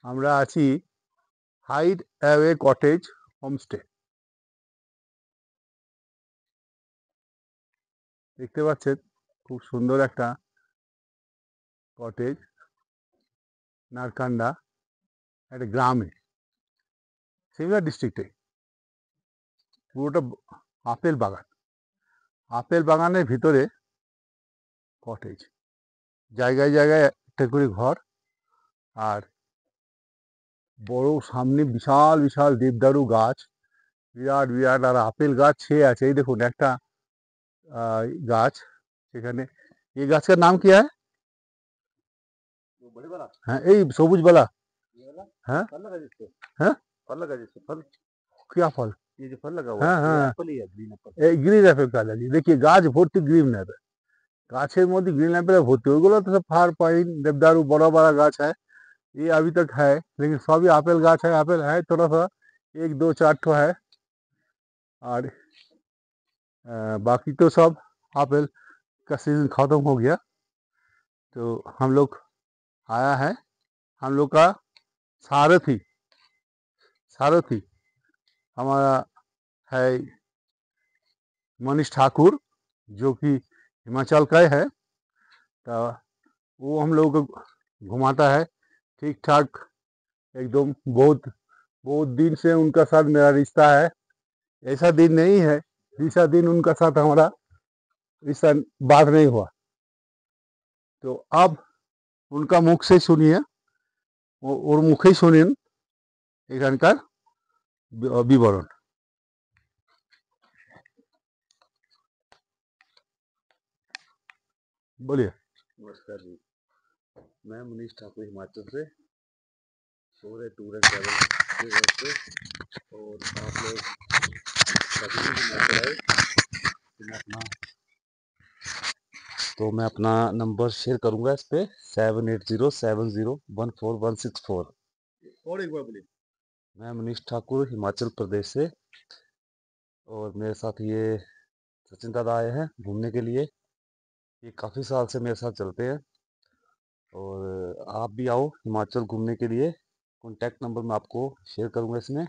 আমরা আছি hide away cottage homestay. দেখতে পাচ্ছেন খুব সুন্দর একটা কটেজ, নারকান্ডা, একটা গ্রামে, সিমলা ডিস্ট্রিক্টে। পুরোটা আপেল বাগান, আপেল বাগানের ভিতরে কটেজ, জায়গায় জায়গায় একটা করে ঘর, আর বড় সামনে বিশাল বিশাল দেবদারু গাছ, বিরাট বিরাট, আর আপেল গাছ ছেয়ে আছে। এই দেখুন একটা গাছ সেখানে। এই গাছের নাম কি হয়? হ্যাঁ, এই সবুজ বালা। हाँ हाँ, फल लगा जिससे फल क्या फल? ये जो फल लगा हुआ हाँ है ये हाँ, एप्पल ही है green Apple. Green Apple colour. देखिए গাছ ভর্তি গ্রিন অ্যাপেল, গাছের মধ্যে গ্রিন অ্যাপেল ভর্তি। ওইগুলো তো सब फार पाइन देवदारू बड़ा बड़ा गाछ है, ये अभी तक है, लेकिन सभी एप्पल गाछ है। एप्पल है थोड़ा सा, एक दो चार ठो है, और बाकी तो सब एप्पल का सीजन खत्म हो गया। तो हम लोग आया है, हम लोग का सारथी सारथी हमारा है मनीष ठाकुर, जो कि हिमाचल का है। तो वो हम लोग को घुमाता है ठीक ठाक एकदम। बहुत बहुत दिन से उनका साथ मेरा रिश्ता है। ऐसा दिन नहीं है जिसा दिन उनका साथ हमारा रिश्ता बात नहीं हुआ। तो अब उनका मुख से सुनिए, ওর মুখেই শুনেন এখানকার বিবরণ। बोलिए। नमस्कार जी, मैं मनीष ठाकुर हिमाचल से हो रहे टूर एंड ट्रैवल के वास्ते। और आप लोग कभी भी हिमाचल आए तो मैं अपना नंबर शेयर करूंगा इस पे 7807014164। और एक बार बोलिए। मैं मनीष ठाकुर हिमाचल प्रदेश से, और मेरे साथ ये सचिन दादा आए हैं घूमने के लिए। ये काफ़ी साल से मेरे साथ चलते हैं, और आप भी आओ हिमाचल घूमने के लिए। कॉन्टैक्ट नंबर मैं आपको शेयर करूंगा इसमें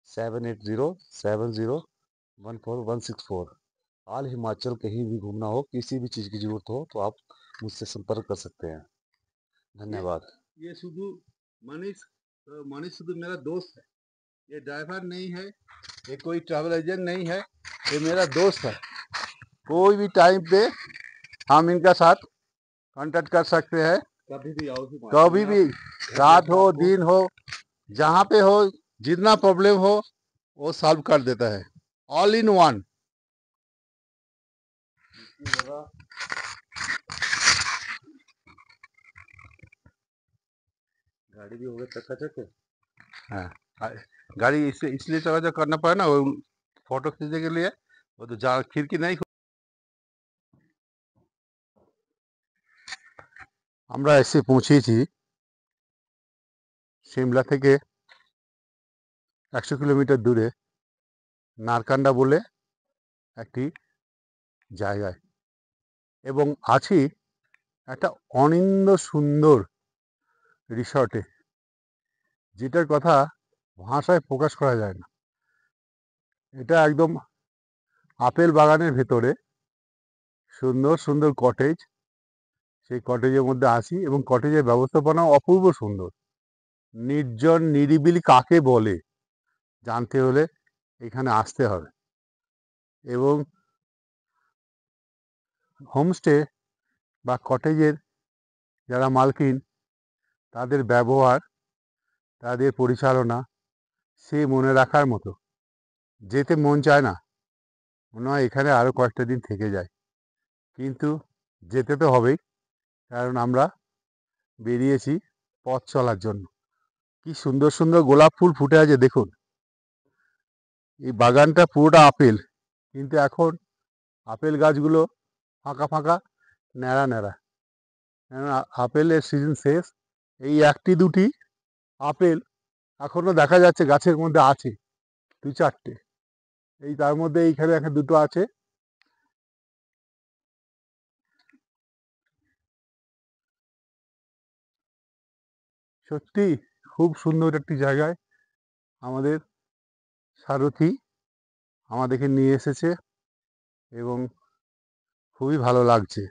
7807014164। ऑल हिमाचल कहीं भी घूमना हो, किसी भी चीज़ की ज़रूरत हो तो आप मुझसे संपर्क कर सकते हैं। धन्यवाद। ये शुधु मनीष, मनीष शुधु मेरा दोस्त है, ये ड्राइवर नहीं है, ये कोई ट्रैवल एजेंट नहीं है, ये मेरा दोस्त है। कोई भी टाइम पे हम इनका साथ कांटेक्ट कर सकते हैं, कभी भी आओ कभी भी, रात हो दिन हो, जहाँ पे हो, जितना प्रॉब्लम हो वो सॉल्व कर देता है, ऑल इन वन। गाड़ी भी हो गई चकाचक। हाँ, गाड़ी इसलिए चलाचल करना पड़ा ना, वो फोटो खींचने के लिए। वो तो जा खिड़की नहीं আমরা এসে পৌঁছেছি সিমলা থেকে 100 কিলোমিটার দূরে নারকান্ডা বলে একটি জায়গায়, এবং আছি একটা অনিন্দ্য সুন্দর রিসর্টে, যেটার কথা ভাষায় প্রকাশ করা যায় না। এটা একদম আপেল বাগানের ভেতরে সুন্দর সুন্দর কটেজ। সেই কটেজের মধ্যে আছি, এবং কটেজের ব্যবস্থাপনা অপূর্ব সুন্দর। নির্জন নিরিবিলি কাকে বলে জানতে হলে এখানে আসতে হবে। এবং হোমস্টে বা কটেজের যারা মালকিন, তাদের ব্যবহার, তাদের পরিচালনা সে মনে রাখার মতো। যেতে মন চায় না, মনে হয় এখানে আরও কয়েকটা দিন থেকে যায়, কিন্তু যেতে তো হবেই, কারণ আমরা বেরিয়েছি পথ চলার জন্য। কি সুন্দর সুন্দর গোলাপ ফুল ফুটে আছে দেখুন। এই বাগানটা পুরোটা আপেল, কিন্তু এখন আপেল গাছগুলো ফাঁকা ফাঁকা, ন্যাড়া ন্যাড়া, কেন আপেলের সিজন শেষ। এই একটি দুটি আপেল এখনো দেখা যাচ্ছে গাছের মধ্যে আছে, দু চারটে। এই তার মধ্যে এইখানে একটা দুটো আছে। সত্যি খুব সুন্দর একটি জায়গায় আমাদের সারথি আমাদেরকে নিয়ে এসেছে এবং খুবই ভালো লাগছে।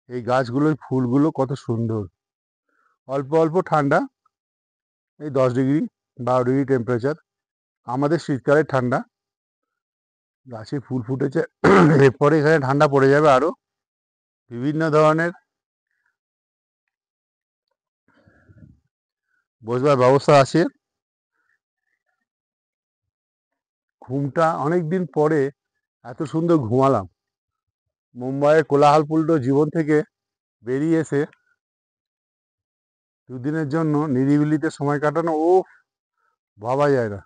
এই গাছগুলোর ফুলগুলো কত সুন্দর, অল্প অল্প ঠান্ডা, এই 10 ডিগ্রি 12 ডিগ্রি টেম্পারেচার। আমাদের শীতকালে ঠান্ডা, গাছে ফুল ফুটেছে। এরপরে এখানে ঠান্ডা পড়ে যাবে আরো। বিভিন্ন ধরনের বসবার ব্যবস্থা আছে। ঘুমটা অনেক দিন পরে এত সুন্দর ঘুমালাম। মুম্বাইয়ের কোলাহলপূর্ণ জীবন থেকে বেরিয়ে এসে দুদিনের জন্য নিরিবিলিতে সময় কাটানো, ও ভাবা যায় না।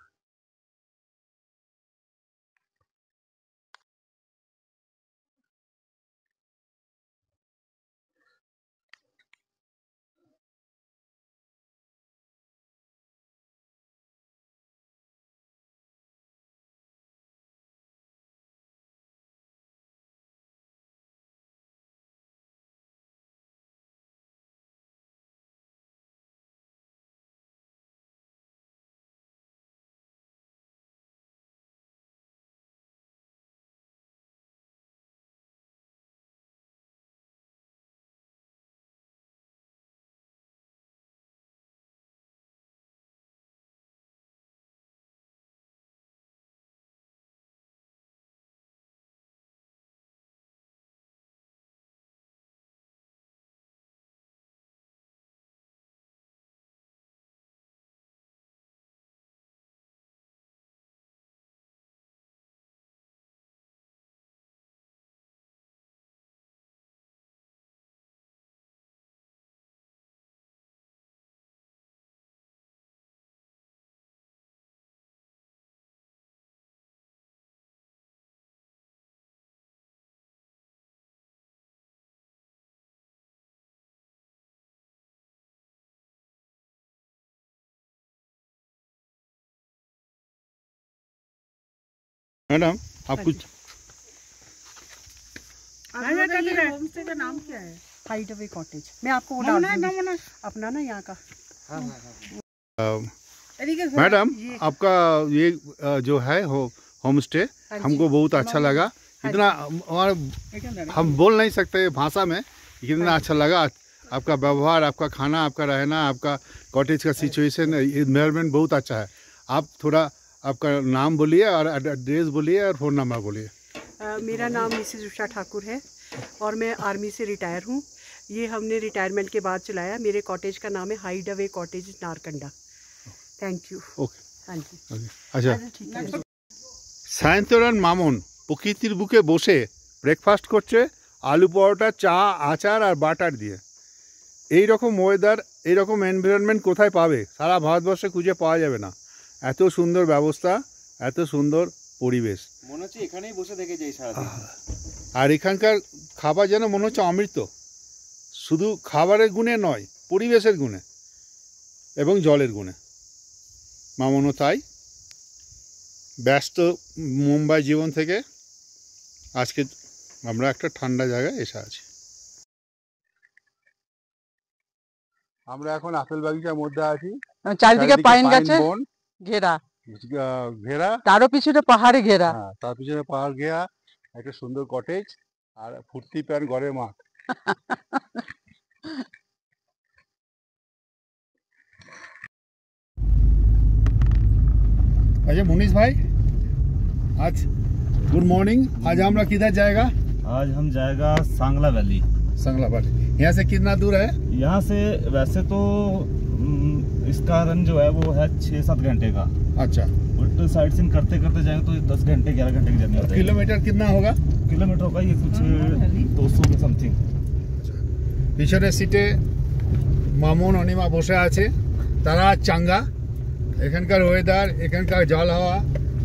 मैडम आप कुछ होमस्टे का नाम क्या है? Hide away cottage. मैं आपको वो डाल दूंगी अपना ना यहाँ का। मैडम आपका ये जो है होम स्टे हमको बहुत अच्छा लगा। इतना हम बोल नहीं सकते भाषा में, कितना अच्छा लगा। आपका व्यवहार, आपका खाना, आपका रहना, आपका कॉटेज का सिचुएशन, एनवायरनमेंट बहुत अच्छा है। आप थोड़ा आपका नाम बोलिए और एड्रेस बोलिए और फ़ोन नंबर बोलिए। मेरा नाम मिसेस उषा ठाकुर है और मैं आर्मी से रिटायर हूँ। ये हमने रिटायरमेंट के बाद चलाया। मेरे कॉटेज का नाम है hide away cottage Narkanda. Thank you. Okay, हाँ जी, अच्छा। ठीक है। সায়ন্তন মামুন প্রকৃতির বুকে বসে ব্রেকফাস্ট করছে আলু পরোটা, চা, আচার আর বাটার দিয়ে। এই রকম ওয়েদার, এই রকম এনভায়রনমেন্ট কোথায় পাবে? সারা ভারতবর্ষে খুঁজে পাওয়া যাবে না। এত সুন্দর ব্যবস্থা, এত সুন্দর পরিবেশ, মনে হচ্ছে এখানেই বসে থেকে যাই সারাদিন। আর এখানকার খাবার যেন মনে হচ্ছে অমৃত। শুধু খাবারের গুণে নয়, পরিবেশের গুণে এবং জলের গুণে। মামুনও তাই। ব্যস্ত মুম্বাই জীবন থেকে আজকে আমরা একটা ঠান্ডা জায়গায় এসে আছি। আমরা এখন আপেল বাগিচার মধ্যে আছি। চারিদিকে পাইন গাছে ঘেরা, ঘেরা, তারও পিছনে পাহাড়ে ঘেরা। হ্যাঁ, তার পিছনে পাহাড় ঘেরা একটা সুন্দর কটেজ আর ফুর্তি প্যান ঘরের মাঠ। अच्छा मुनीश भाई, आज गुड मॉर्निंग। आज हम लोग किधर जाएगा? आज हम जाएगा सांगला वैली। संगला वाली। यहाँ से कितना दूर है? यहाँ से वैसे तो इसका रन जो है वो है 6-7 घंटे का। अच्छा, उल्टे साइड सीन करते करते जाएंगे तो 10 घंटे 11 घंटे की जर्नी होती है। किलोमीटर कितना होगा? किलोमीटर होगा ये कुछ 200 के समथिंग। পিছনের সিটে মামুন অনিমা বসে আছে। তারা চাঙ্গা। এখানকার ওয়েদার, এখানকার জল হাওয়া,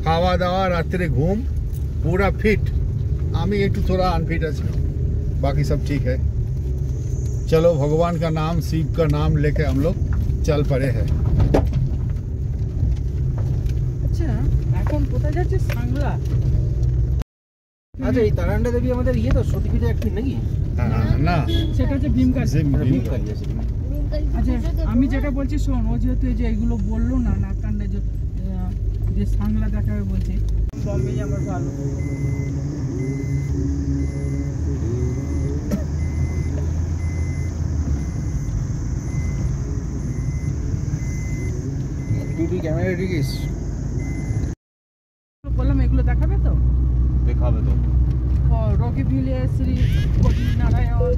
খাওয়া দাওয়া, রাত্রে ঘুম, पूरा फिट। আমি একটু थोड़ा अनफिट আছি, बाकी सब ठीक है। चलो, भगवान का नाम, शिव का नाम लेके हम लोग चल पड़े हैं। আচ্ছা, এখন কোথায় যাচ্ছে? সাংলা। আচ্ছা, এই তারান্ডা দেবী আমাদের ইয়ে তো সতীপীঠে একদিন নাকি? না, সেটা হচ্ছে ভীমকালী। ভীমকালী। আচ্ছা আমি যেটা বলছি শোন, ও যেহেতু এই যে এগুলো বললো না নাকান্ডে যে সাংলা দেখাবে বলছে, বম্বে আমার ভালো। ক্যামেরা ঢুকিস বললাম এগুলো দেখাবে তো, दिखावे तो রকি ভিলেজ, শ্রী কোটি নারায়ণ,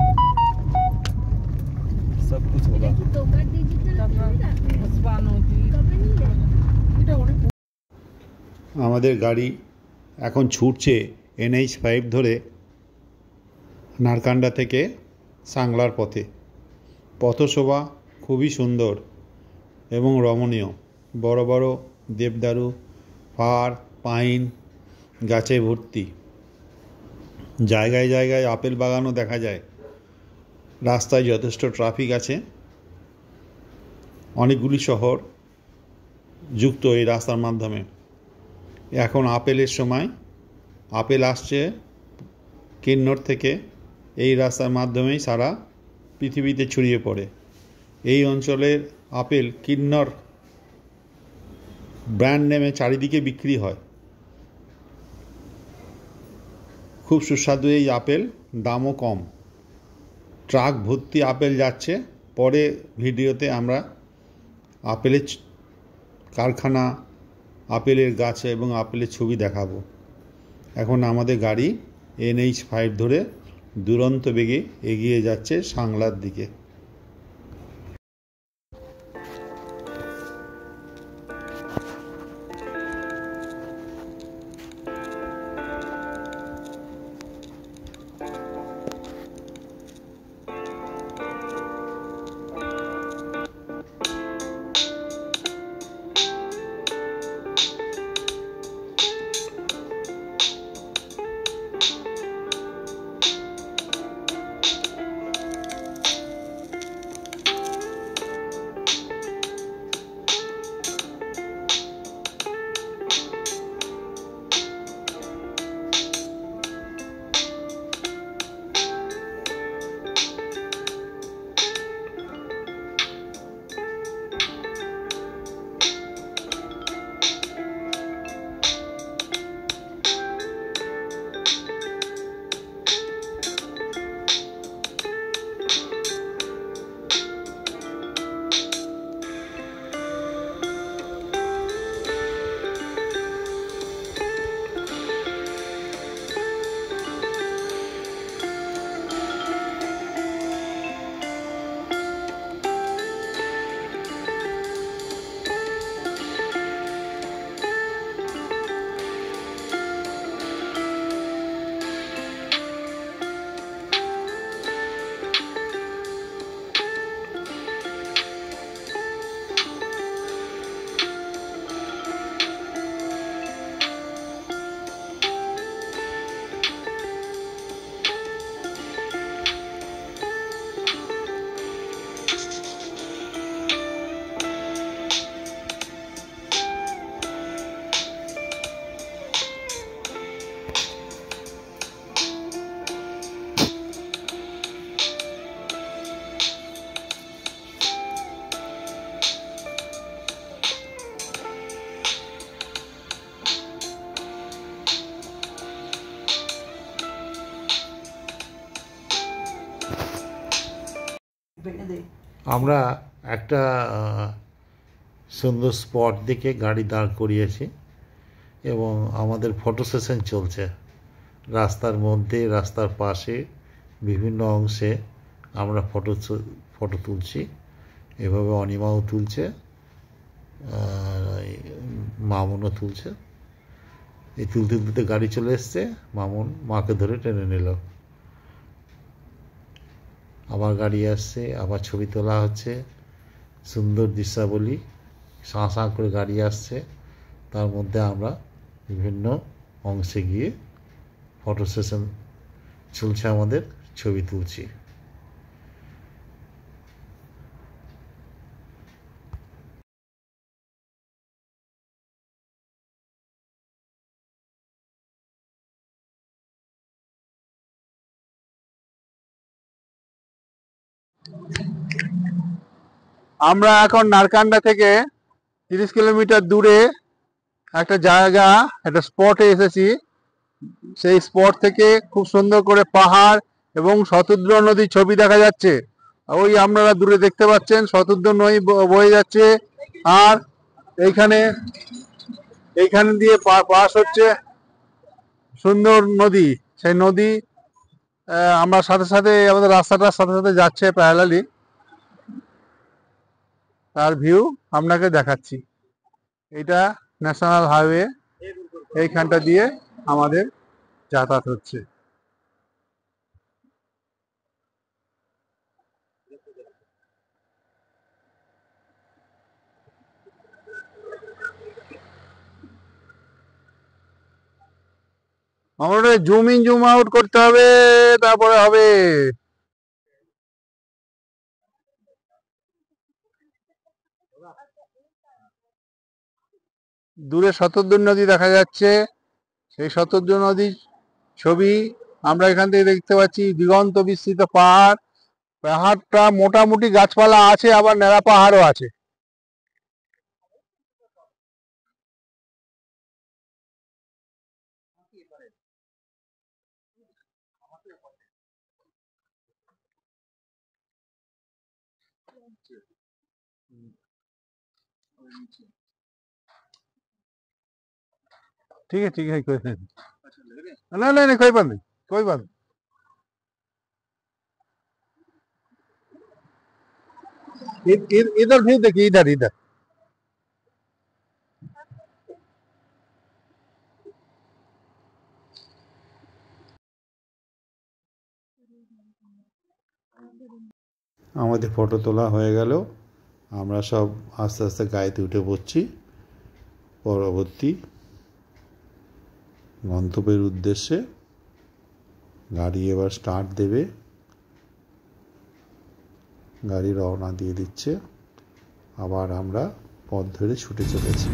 सब कुछ होगा। তারপর পুষ্পা নদী, এটা অনেক। আমাদের গাড়ি এখন ছুটছে NH-5 ধরে নারকান্ডা থেকে সাংলার পথে। পথশোভা খুবই সুন্দর এবং রমণীয়। বড় বড় দেবদারু, পাড়, পাইন গাছে ভর্তি। জায়গায় জায়গায় আপেল বাগানও দেখা যায়। রাস্তায় যথেষ্ট ট্রাফিক আছে। অনেকগুলি শহর যুক্ত এই রাস্তার মাধ্যমে। এখন আপেলের সময়। আপেল আসছে কিন্নর থেকে। এই রাস্তার মাধ্যমেই সারা পৃথিবীতে ছড়িয়ে পড়ে। এই অঞ্চলের আপেল কিন্নর ব্র্যান্ড নেমে চারিদিকে বিক্রি হয়। খুব সুস্বাদু এই আপেল, দামও কম। ট্রাক ভর্তি আপেল যাচ্ছে। পরে ভিডিওতে আমরা আপেলের কারখানা, আপেলের গাছ এবং আপেলের ছবি দেখাবো। এখন আমাদের গাড়ি NH-5 ধরে দুরন্ত বেগে এগিয়ে যাচ্ছে সাংলার দিকে। আমরা একটা সুন্দর স্পট দেখে গাড়ি দাঁড় করিয়েছি এবং আমাদের ফটো সেশন চলছে। রাস্তার মধ্যে, রাস্তার পাশে বিভিন্ন অংশে আমরা ফটো তুলছি। এভাবে অনিমাও তুলছে, মামুনও তুলছে। এই তুলতে তুলতে গাড়ি চলে এসছে। মামুন মাকে ধরে টেনে নিল। আবার গাড়ি আসছে, আবার ছবি তোলা হচ্ছে। সুন্দর দৃশ্যাবলী, সাঁ সাঁ করে গাড়ি আসছে। তার মধ্যে আমরা বিভিন্ন অংশে গিয়ে ফটো সেশন চলছে, আমাদের ছবি তুলছি। আমরা এখন নারকান্ডা থেকে 30 কিলোমিটার দূরে একটা জায়গা, একটা স্পটে এসেছি। সেই স্পট থেকে খুব সুন্দর করে পাহাড় এবং শতদ্র নদীর ছবি দেখা যাচ্ছে। ওই আপনারা দূরে দেখতে পাচ্ছেন শতদ্র নদী বয়ে যাচ্ছে, আর এইখানে দিয়ে পাস হচ্ছে সুন্দর নদী। সেই নদী আমরা সাথে সাথে আমাদের রাস্তাটার সাথে সাথে যাচ্ছে প্যারালালি, তার ভিউ আপনাকে দেখাচ্ছি। এটা ন্যাশনাল হাইওয়ে, এইখানটা দিয়ে আমাদের যাতায়াত হচ্ছে। আমাদের জুম ইন জুম আউট করতে হবে, তারপরে হবে। দূরে শতদ্র নদী দেখা যাচ্ছে, সেই শতদ্র নদীর ছবি আমরা এখান থেকে দেখতে পাচ্ছি। দিগন্ত বিস্তৃত পাহাড়, পাহাড়টা মোটামুটি গাছপালা আছে, আবার ন্যাড়া পাহাড়ও আছে। ठीक है कोई नहीं, नहीं कोई बात नहीं, कोई बात नहीं। इधर भी देखिए, इधर इधर আমাদের ফটো তোলা হয়ে গেল। আমরা সব আস্তে আস্তে গাড়িতে উঠে পড়ছি পরবর্তী গন্তব্যের উদ্দেশ্যে। গাড়ি এবার স্টার্ট দেবে, গাড়ি রওনা দিয়ে দিচ্ছে। আবার আমরা পথ ধরে ছুটে চলেছি।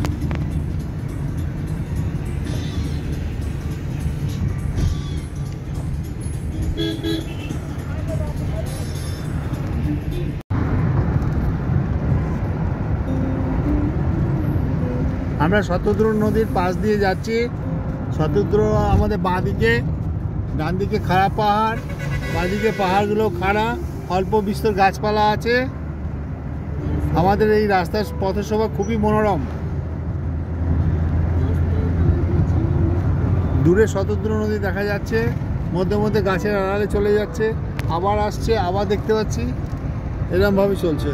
আমরা শতদ্র নদীর পাশ দিয়ে যাচ্ছি। শতদ্র আমাদের বাঁ দিকে, ডান দিকে খাড়া পাহাড়, বাঁ দিকে পাহাড়গুলো খাড়া, অল্প বিস্তর গাছপালা আছে। আমাদের এই রাস্তার পথসভা খুবই মনোরম। দূরে শতদ্র নদী দেখা যাচ্ছে, মধ্যে মধ্যে গাছের আড়ালে চলে যাচ্ছে, আবার আসছে, আবার দেখতে পাচ্ছি। এরকমভাবে চলছে।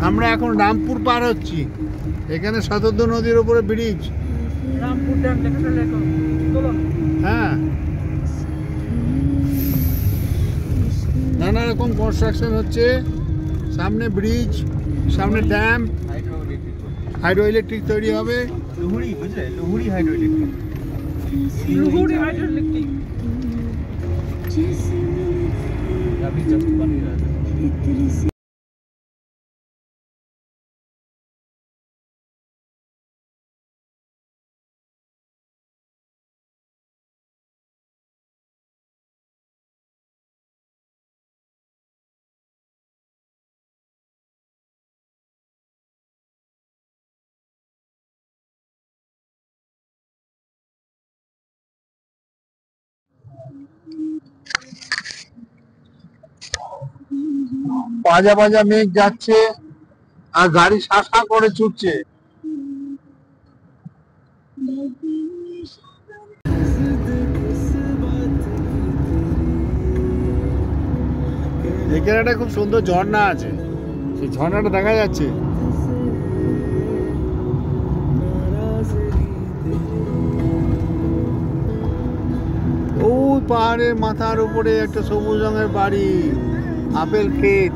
আমরা এখন রামপুর পার হচ্ছি। এখানে শতদ্র নদীর উপরে ব্রিজ, রামপুর ড্যাম লেখা। হ্যাঁ, নানা রকম কনস্ট্রাকশন হচ্ছে। সামনে ব্রিজ, সামনে ড্যাম, হাইড্রো ইলেকট্রিক তৈরি হবে। লুহুরি, বুঝলে, লুহুরি হাইড্রো ইলেকট্রিক। अभी जस्ट बन ही रहा है। পাঁজা পাঁজা মেঘ যাচ্ছে, আর গাড়ি শাঁসা করে ছুটছে। এখানে একটা খুব সুন্দর ঝর্ণা আছে, সেই ঝর্ণাটা দেখা যাচ্ছে। ওই পাহাড়ের মাথার উপরে একটা সবুজ রঙের বাড়ি, আপেল ক্ষেত।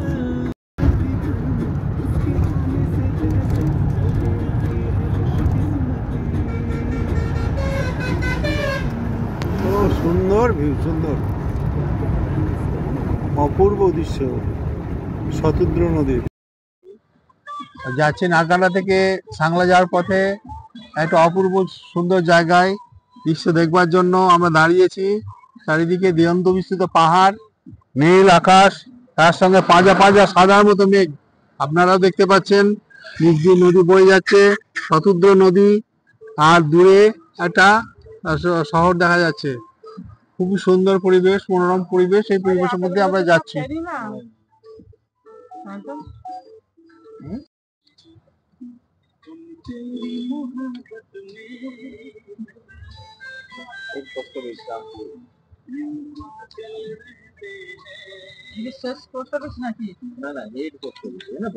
ও সুন্দর ভিউ, সুন্দর অপূর্ব দৃশ্য শতদ্র নদীর। যাচ্ছি নারকান্ডা থেকে সাংলা যাওয়ার পথে একটা অপূর্ব সুন্দর জায়গায় দৃশ্য দেখবার জন্য আমরা দাঁড়িয়েছি। চারিদিকে দিগন্ত বিস্তৃত পাহাড়, নীল আকাশ, তার সঙ্গে পাঁজা পাঁজা সাদার মতো মেঘ। আপনারাও দেখতে পাচ্ছেন নিচ দিয়ে নদী বয়ে যাচ্ছে, শতুদ্র নদী, আর দূরে একটা শহর দেখা যাচ্ছে। খুবই সুন্দর পরিবেশ, মনোরম পরিবেশ। এই পরিবেশের মধ্যে আমরা যাচ্ছি।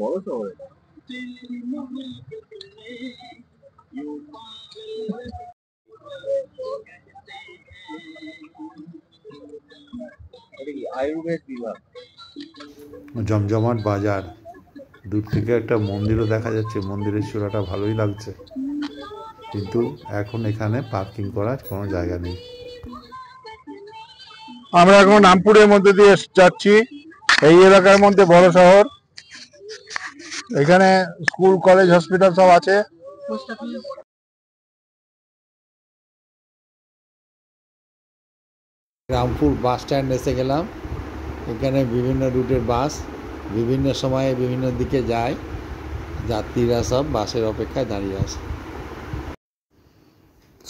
বড় শহরে আয়ুর্বেদ বিভাগ। জমজমাট বাজার, দূর থেকে একটা মন্দিরও দেখা যাচ্ছে। মন্দিরের চূড়াটা ভালোই লাগছে, কিন্তু এখন এখানে পার্কিং করার কোনো জায়গা নেই। আমরা এখন রামপুরের মধ্যে দিয়ে যাচ্ছি। এই এলাকার মধ্যে বড় শহর, এখানে স্কুল, কলেজ, হসপিটাল সব আছে। রামপুর বাস স্ট্যান্ড এসে গেলাম। এখানে বিভিন্ন রুটের বাস বিভিন্ন সময়ে বিভিন্ন দিকে যায়। যাত্রীরা সব বাসের অপেক্ষায় দাঁড়িয়ে আছে।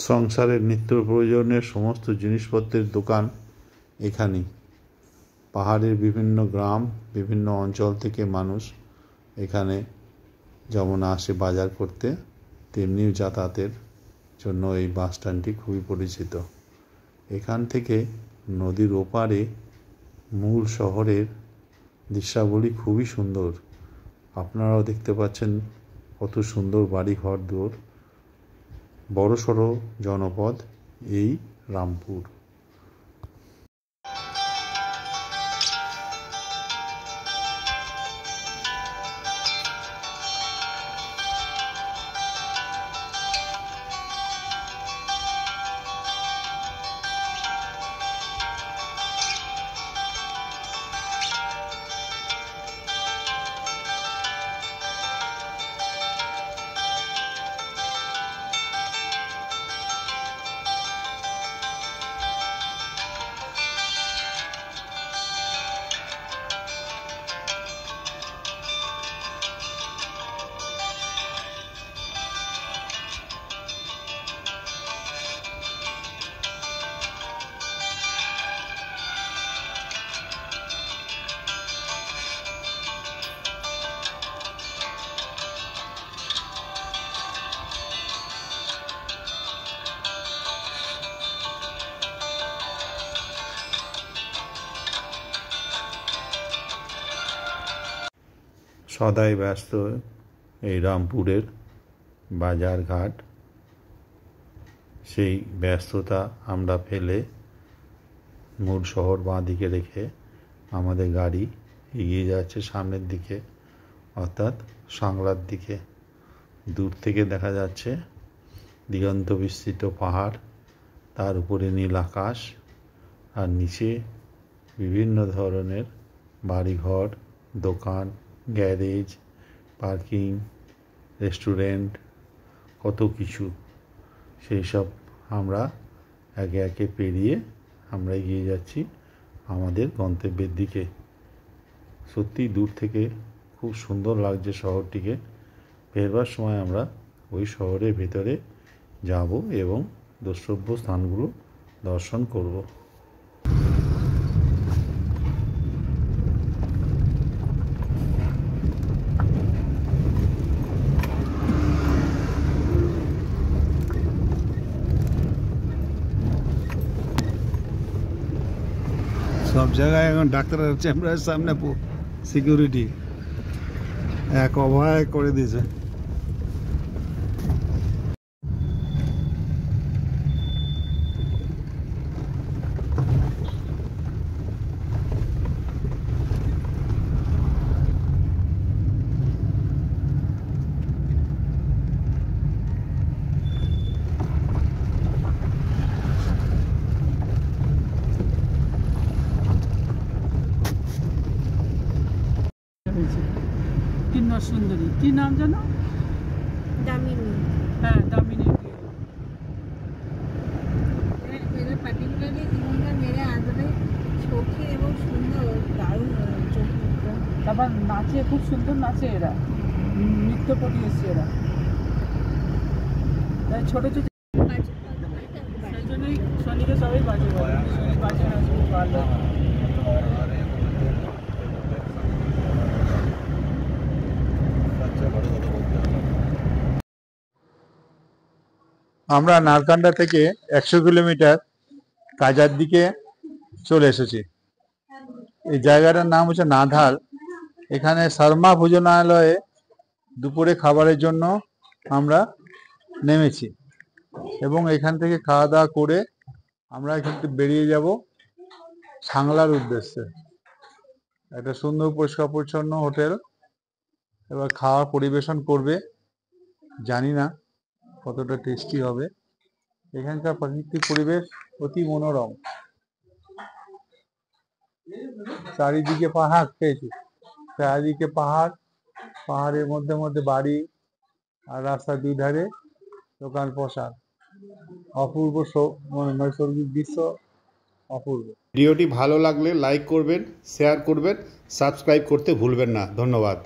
সংসারের নিত্য প্রয়োজনের সমস্ত জিনিসপত্রের দোকান এখানেই। পাহাড়ের বিভিন্ন গ্রাম, বিভিন্ন অঞ্চল থেকে মানুষ এখানে যেমন আসে বাজার করতে, তেমনিও যাতায়াতের জন্য এই বাস স্ট্যান্ডটি খুবই পরিচিত। এখান থেকে নদীর ওপারে মূল শহরের দৃশ্যাবলী খুবই সুন্দর। আপনারাও দেখতে পাচ্ছেন কত সুন্দর বাড়ি ঘর দুয়ার। বড়সড় জনপদ এই রামপুর। সদাই ব্যস্ত এই রামপুরের বাজার ঘাট। সেই ব্যস্ততা আমরা ফেলে মূল শহর বাঁ দিকে রেখে আমাদের গাড়ি এগিয়ে যাচ্ছে সামনের দিকে, অর্থাৎ সাংলার দিকে। দূর থেকে দেখা যাচ্ছে দিগন্ত বিস্তৃত পাহাড়, তার উপরে নীল আকাশ, আর নিচে বিভিন্ন ধরনের বাড়িঘর, দোকান, গ্যারেজ, পার্কিং, রেস্টুরেন্ট, কত কিছু। সেই সব আমরা একে একে পেরিয়ে আমরা এগিয়ে যাচ্ছি আমাদের গন্তব্যের দিকে। সত্যি দূর থেকে খুব সুন্দর লাগছে শহরটিকে। ফেরবার সময় আমরা ওই শহরের ভেতরে যাব এবং দ্রষ্টব্য স্থানগুলো দর্শন করব। সব জায়গায় এখন ডাক্তারের চেম্বারের সামনে সিকিউরিটি এক অভয় করে দিয়েছে। কিন্নর সুন্দরী, কি নাম জানো? দামিনী। হ্যাঁ, দামিনী। নাচে, খুব সুন্দর নাচে এরা, নৃত্য করে এসছে এরা। তাই ছোটো ছোটো সেই জন্যই শনিকে সবাই বাজে বলে, শনি বাজে না, শনি ভালো। আমরা নারকান্ডা থেকে 100 কিলোমিটার কাজার দিকে চলে এসেছি। এই জায়গাটার নাম হচ্ছে নাধাল। এখানে শর্মা ভোজনালয়ে দুপুরে খাবারের জন্য আমরা নেমেছি এবং এখান থেকে খাওয়া দাওয়া করে আমরা এখান থেকে বেরিয়ে যাব সাংলার উদ্দেশ্যে। একটা সুন্দর পরিষ্কার পরিচ্ছন্ন হোটেল, এবার খাওয়ার পরিবেশন করবে, জানি না কতটা টেস্টি হবে। এখানকার প্রাকৃতিক পরিবেশ অতি মনোরম, চারিদিকে পাহাড়, পেয়েছি চারিদিকে পাহাড়, পাহাড়ের মধ্যে মধ্যে বাড়ি আর রাস্তার দুই ধারে দোকান পোশাক, অপূর্ব নৈসর্গিক দৃশ্য, অপূর্ব। ভিডিওটি ভালো লাগলে লাইক করবেন, শেয়ার করবেন, সাবস্ক্রাইব করতে ভুলবেন না। ধন্যবাদ।